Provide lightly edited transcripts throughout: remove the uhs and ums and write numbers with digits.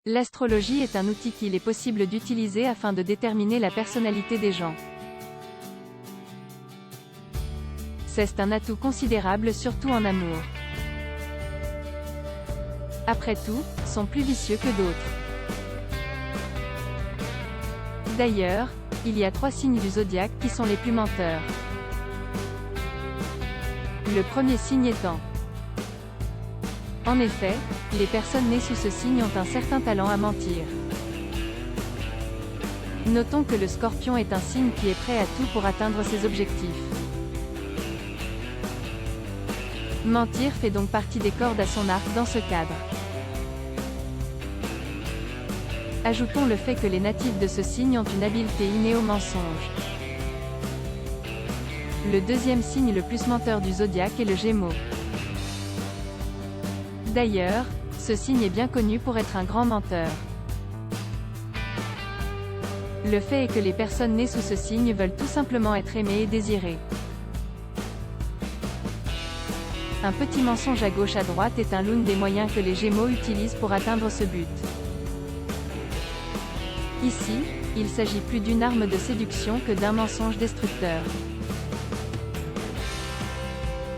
L'astrologie est un outil qu'il est possible d'utiliser afin de déterminer la personnalité des gens. C'est un atout considérable surtout en amour. Après tout, sont plus vicieux que d'autres. D'ailleurs, il y a 3 signes du zodiaque qui sont les plus menteurs. Le premier signe étant. En effet, les personnes nées sous ce signe ont un certain talent à mentir. Notons que le Scorpion est un signe qui est prêt à tout pour atteindre ses objectifs. Mentir fait donc partie des cordes à son arc dans ce cadre. Ajoutons le fait que les natifs de ce signe ont une habileté innée au mensonge. Le deuxième signe le plus menteur du zodiaque est le Gémeaux. D'ailleurs, ce signe est bien connu pour être un grand menteur. Le fait est que les personnes nées sous ce signe veulent tout simplement être aimées et désirées. Un petit mensonge à gauche à droite est l'un des moyens que les Gémeaux utilisent pour atteindre ce but. Ici, il s'agit plus d'une arme de séduction que d'un mensonge destructeur.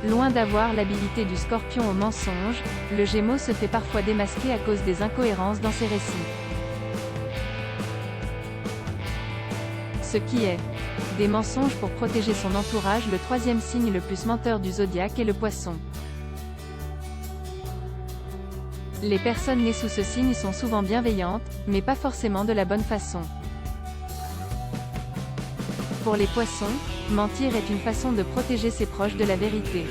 Loin d'avoir l'habilité du Scorpion au mensonge, le Gémeaux se fait parfois démasquer à cause des incohérences dans ses récits. Ce qui est des mensonges pour protéger son entourage. Le troisième signe le plus menteur du zodiaque est le Poisson. Les personnes nées sous ce signe sont souvent bienveillantes, mais pas forcément de la bonne façon. Pour les Poissons, mentir est une façon de protéger ses proches de la vérité.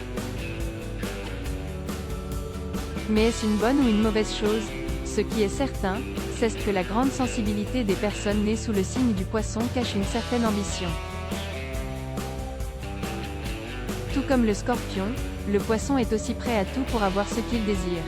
Mais est-ce une bonne ou une mauvaise chose? Ce qui est certain, c'est que la grande sensibilité des personnes nées sous le signe du Poisson cache une certaine ambition. Tout comme le Scorpion, le Poisson est aussi prêt à tout pour avoir ce qu'il désire.